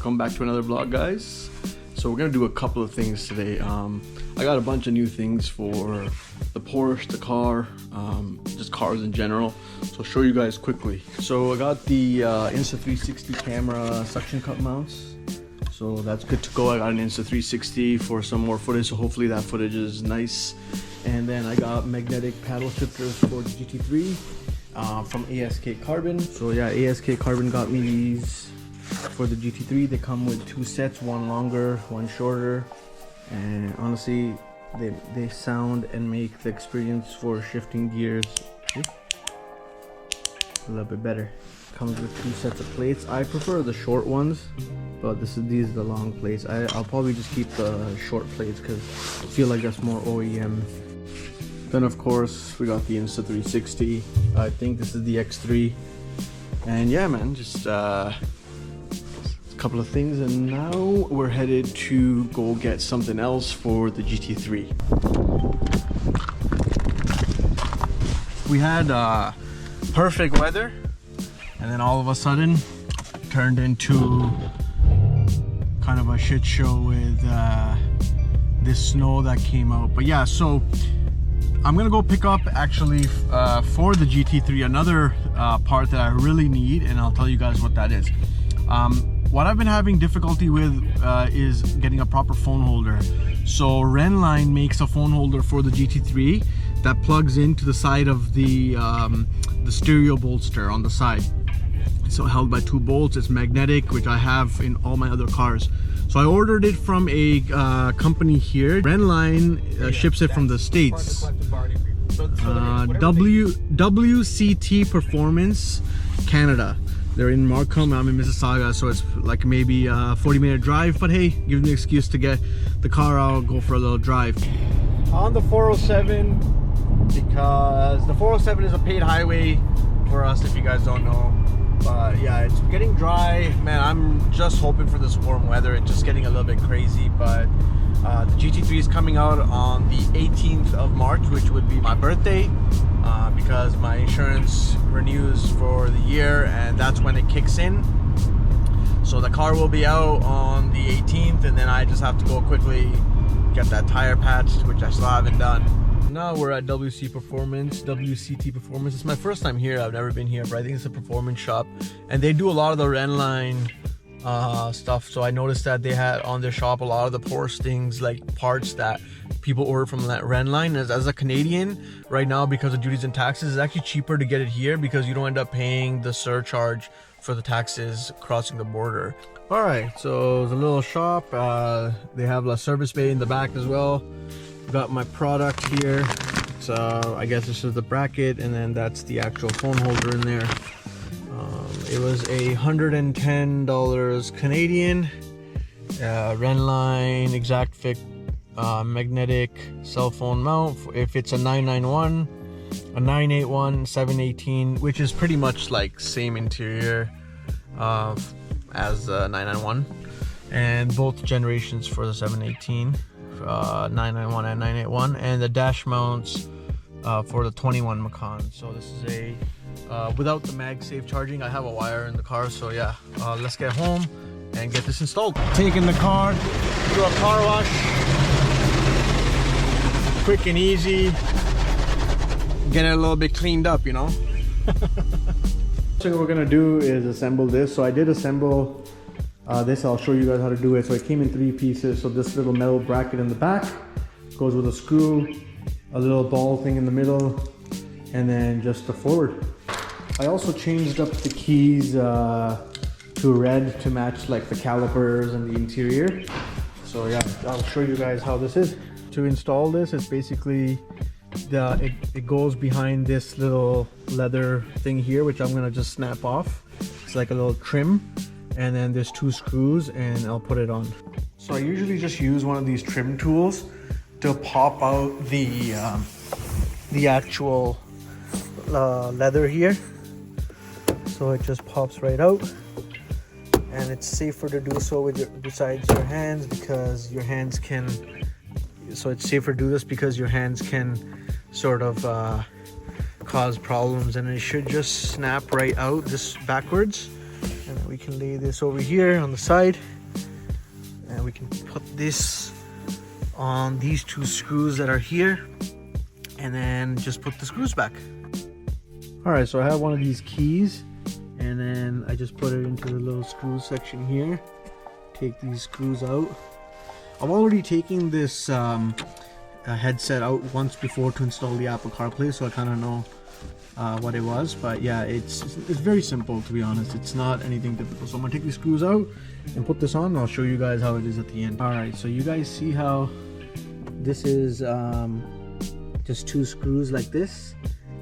welcome back to another vlog, guys. So we're gonna do a couple of things today. I got a bunch of new things for the Porsche, the car, just cars in general, so I'll show you guys quickly. So I got the Insta360 camera suction cup mounts, so that's good to go. I got an Insta360 for some more footage, so hopefully that footage is nice. And then I got magnetic paddle shifters for the GT3 from ASK Carbon. So yeah, ASK Carbon got me these for the GT3. They come with two sets, one longer, one shorter, and honestly they sound and make the experience for shifting gears a little bit better. Comes with two sets of plates. I prefer the short ones, but these are the long plates. I'll probably just keep the short plates because I feel like that's more OEM. Then of course we got the Insta360. I think this is the X3, and yeah man, just a couple of things, and now we're headed to go get something else for the GT3. We had perfect weather, and then all of a sudden turned into kind of a shit show with this snow that came out. But yeah, so I'm gonna go pick up actually for the GT3 another part that I really need, and I'll tell you guys what that is. What I've been having difficulty with is getting a proper phone holder. So Rennline makes a phone holder for the GT3 that plugs into the side of the stereo bolster on the side. So held by two bolts. It's magnetic, which I have in all my other cars. So I ordered it from a company here. Rennline ships it from the States. WCT Performance Canada. They're in Markham. I'm in Mississauga, so it's like maybe a 40-minute drive, but hey, give me an excuse to get the car out, go for a little drive. On the 407, because the 407 is a paid highway for us, if you guys don't know. But yeah, it's getting dry. Man, I'm just hoping for this warm weather. It's just getting a little bit crazy, but the GT3 is coming out on the 18th of March, which would be my birthday, because my insurance renews for the year, and that's when it kicks in. So the car will be out on the 18th, and then I just have to go quickly get that tire patched, which I still haven't done. Now we're at WCT Performance. It's my first time here. I've never been here, but I think it's a performance shop, and they do a lot of the Rennline stuff. So I noticed that they had on their shop a lot of the Porsche things, like parts that people order from that Rennline. As a Canadian right now, because of duties and taxes, it's actually cheaper to get it here because you don't end up paying the surcharge for the taxes crossing the border. All right, so it's a little shop. They have a service bay in the back as well. Got my product here. So I guess this is the bracket, and then that's the actual phone holder in there. It was $110 Canadian. Rennline exact fit magnetic cell phone mount. If it's a 991, a 981, 718, which is pretty much like same interior as the 991, and both generations for the 718. 991 and 981, and the dash mounts for the 21 Macan. So this is a without the MagSafe charging. I have a wire in the car, so yeah, let's get home and get this installed. Taking the car to a car wash, quick and easy, get it a little bit cleaned up, you know. So what we're gonna do is assemble this. So I did assemble this. I'll show you guys how to do it. So it came in 3 pieces. So this little metal bracket in the back goes with a screw, a little ball thing in the middle, and then just the forward. I also changed up the keys to red to match like the calipers and the interior. So yeah, I'll show you guys how this is. To install this, it's basically it goes behind this little leather thing here, which I'm gonna just snap off. It's like a little trim. And then there's 2 screws, and I'll put it on. So I usually just use one of these trim tools to pop out the actual leather here. So it just pops right out, and it's safer to do so with besides your hands, because your hands can. So it's safer to do this because your hands can sort of cause problems, and it should just snap right out this backwards. And then we can lay this over here on the side, then we can put this on these two screws that are here, and then just put the screws back. All right, so I have one of these keys, and then I just put it into the little screw section here. Take these screws out. I've already taken this headset out once before to install the Apple CarPlay, so I kind of know what it was. But yeah, it's very simple, to be honest. It's not anything difficult. So I'm gonna take these screws out and put this on, and I'll show you guys how it is at the end. All right, so you guys see how this is just two screws like this,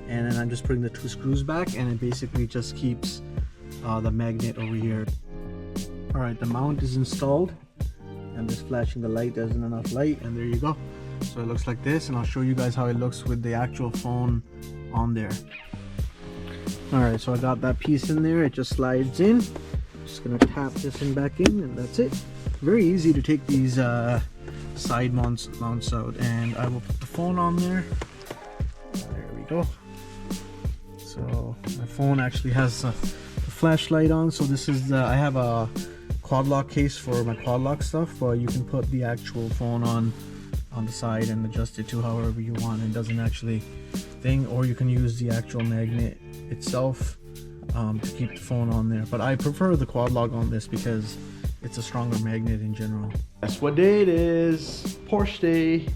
and then I'm just putting the two screws back, and it basically just keeps the magnet over here. All right, the mount is installed. I'm just flashing the light. There isn't enough light, and there you go. So it looks like this, and I'll show you guys how it looks with the actual phone on there. All right, so I got that piece in there. It just slides in. Just gonna tap this in back in, and that's it. Very easy to take these side mounts out, and I will put the phone on there. There we go. So my phone actually has a flashlight on. So this is I have a quad lock case for my quad lock stuff, but you can put the actual phone on the side and adjust it to however you want. It doesn't actually thing, or you can use the actual magnet itself to keep the phone on there. But I prefer the quad lock on this because it's a stronger magnet in general. That's what day it is. Porsche day.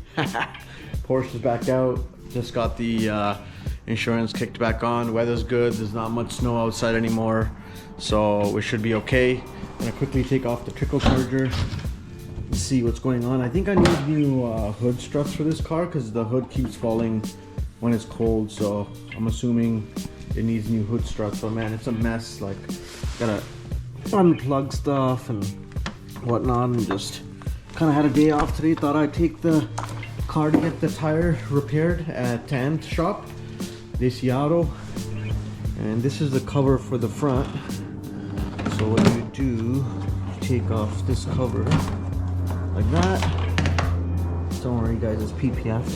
Porsche is back out. Just got the insurance kicked back on. Weather's good. There's not much snow outside anymore, so we should be okay. I'm gonna quickly take off the trickle charger and see what's going on. I think I need new hood struts for this car because the hood keeps falling when it's cold, so I'm assuming it needs new hood struts. But man, it's a mess. Like, gotta unplug stuff and whatnot, and just kind of had a day off today. Thought I'd take the car to get the tire repaired at Tan's shop, DC Auto. And this is the cover for the front. So what you do, take off this cover like that. Don't worry guys, it's PPF.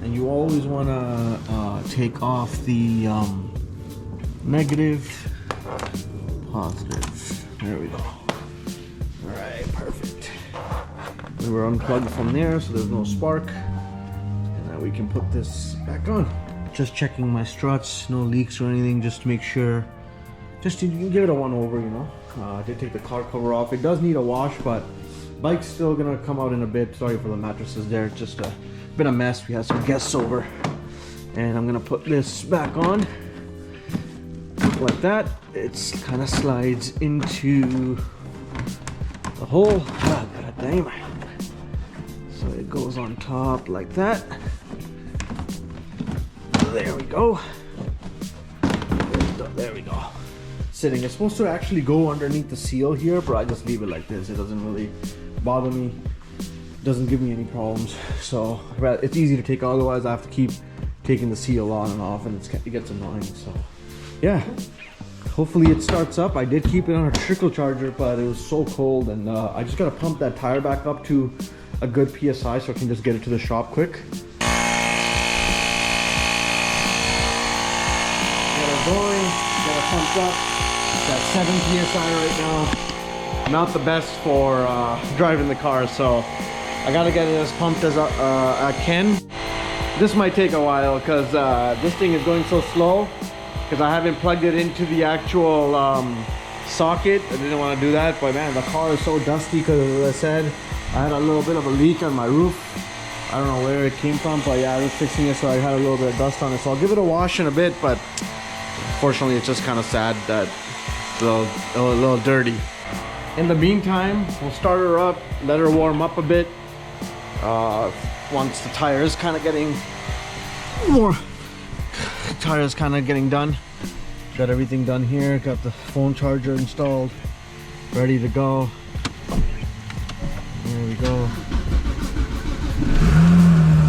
And you always want to take off the negative, positive. There we go. Alright, perfect. We were unplugged from there, so there's no spark. And then we can put this back on. Just checking my struts, no leaks or anything, just to make sure. Just to give it a one over, you know. I did take the car cover off. It does need a wash, but bike's still gonna come out in a bit. Sorry for the mattresses there. It's just been a mess. We had some guests over, and I'm gonna put this back on like that. It's kind of slides into the hole. God damn. So it goes on top like that. There we go. There we go. Sitting. It's supposed to actually go underneath the seal here, but I just leave it like this. It doesn't really bother me. It doesn't give me any problems. So it's easy to take. Otherwise, I have to keep taking the seal on and off, and it gets annoying. So yeah, hopefully it starts up. I did keep it on a trickle charger, but it was so cold, and I just gotta pump that tire back up to a good PSI so I can just get it to the shop quick. Get it going. Get it pumped up. Got 7 PSI right now. Not the best for driving the car, so I gotta get it as pumped as I can. This might take a while because this thing is going so slow because I haven't plugged it into the actual socket. I didn't want to do that, but man, the car is so dusty because, as I said, I had a little bit of a leak on my roof. I don't know where it came from, but yeah, I was fixing it, so I had a little bit of dust on it. So I'll give it a wash in a bit, but fortunately it's just kind of sad that it's a little dirty. In the meantime, we'll start her up, let her warm up a bit. Once the tire is kind of getting done. Got everything done here. Got the phone charger installed, ready to go. There we go.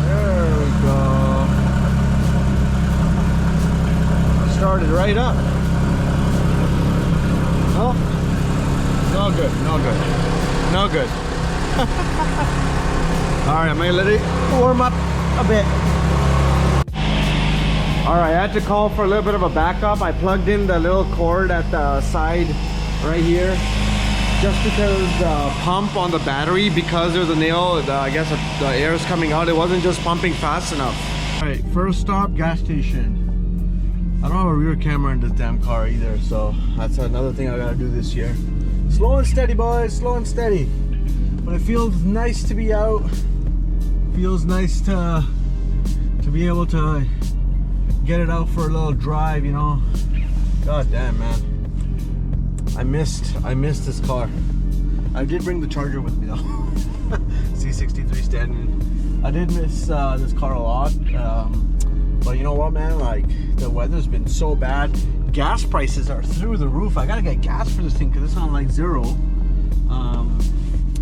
There we go. Started right up. Oh, no good, no good, no good. All right, I'm gonna let it warm up a bit. All right, I had to call for a little bit of a backup. I plugged in the little cord at the side right here, just because the pump on the battery, because there's a nail, I guess the air is coming out, it wasn't just pumping fast enough. All right, first stop, gas station. I don't have a rear camera in this damn car either, so that's another thing I gotta do this year. Slow and steady, boys, slow and steady. But it feels nice to be out. Feels nice to be able to get it out for a little drive, you know. God damn, man. I missed this car. I did bring the charger with me though. C63 standing. I did miss this car a lot. But you know what, man? Like, the weather's been so bad. Gas prices are through the roof. I gotta get gas for this thing because it's on like zero.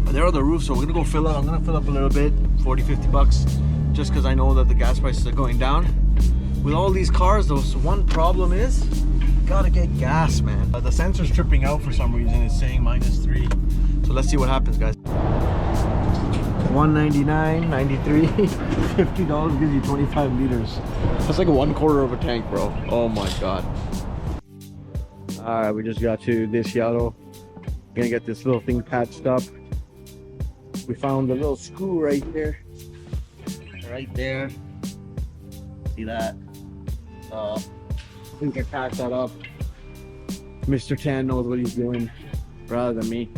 They're on the roof, so we're gonna go fill up. I'm gonna fill up a little bit, 40-50 bucks, just because I know that the gas prices are going down. With all these cars, though, so one problem is gotta get gas, man. The sensor's tripping out for some reason. It's saying -3. So let's see what happens, guys. $199, $93, $50 gives you 25 liters. That's like 1/4 of a tank, bro. Oh my god. All right, we just got to this Yellow. Gonna get this little thing patched up. We found a little screw right here. Right there. See that? We can patch that up. Mr. Tan knows what he's doing rather than me.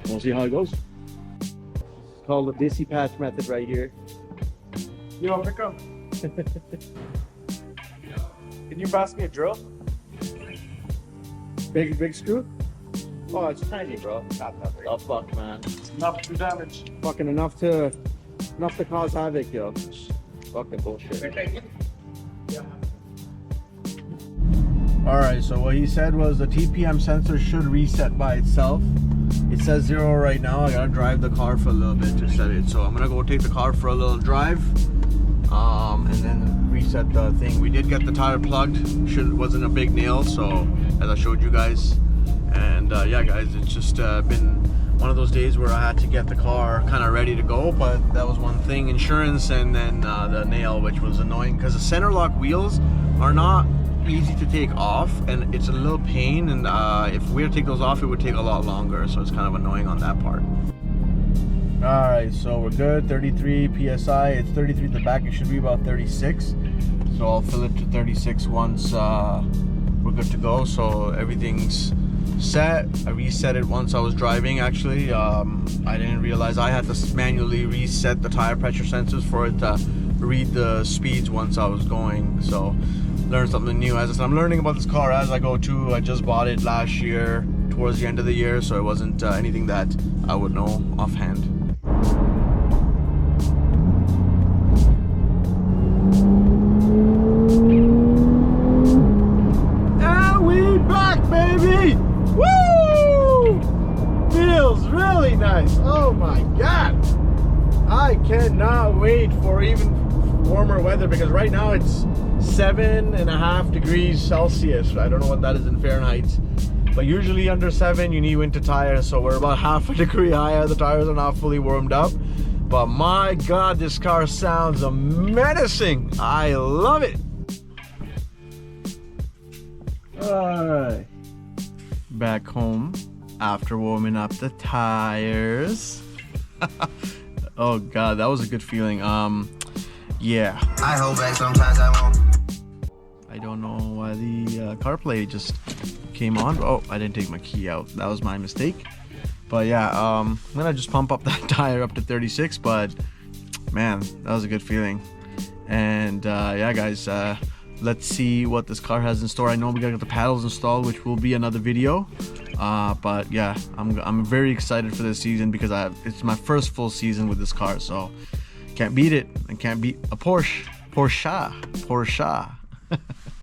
We'll see how it goes. It's called the Dissy patch method right here. Yo, pick up. Can you pass me a drill? Big screw? Oh, it's tiny, bro. Oh fuck, man. Enough to damage. Fucking enough to cause havoc, yo. Fucking bullshit. Yeah. Alright, so what he said was the TPM sensor should reset by itself. It says 0 right now. I gotta drive the car for a little bit to set it. So I'm gonna go take the car for a little drive. And then reset the thing. We did get the tire plugged. Wasn't a big nail, so as I showed you guys. And yeah, guys, it's just been one of those days where I had to get the car kind of ready to go, but that was one thing, insurance, and then the nail, which was annoying because the center lock wheels are not easy to take off, and it's a little pain, and if we were to take those off, it would take a lot longer, so it's kind of annoying on that part. All right, so we're good. 33 psi. It's 33 at the back. It should be about 36, so I'll fill it to 36 once we're good to go. So everything's set. I reset it once I was driving, actually. I didn't realize I had to manually reset the tire pressure sensors for it to read the speeds once I was going. So learn something new. As I said, I'm learning about this car as I go too. I just bought it last year towards the end of the year, so it wasn't anything that I would know offhand. And we back, baby! Woo! Feels really nice. Oh my god! I cannot wait for even warmer weather, because right now it's 7.5 degrees Celsius. I don't know what that is in Fahrenheit, but usually under 7 you need winter tires, so we're about half a degree higher. The tires are not fully warmed up, but my god, this car sounds menacing. I love it. Alright, back home after warming up the tires. Oh god, that was a good feeling. Yeah, I hold back sometimes, I won't. I don't know why the CarPlay just came on. Oh, I didn't take my key out. That was my mistake. But yeah, I'm gonna just pump up that tire up to 36, but man, that was a good feeling. And yeah, guys, let's see what this car has in store. I know we gotta get the paddles installed, which will be another video. But yeah, I'm very excited for this season because it's my first full season with this car, so can't beat it. And can't beat a Porsche.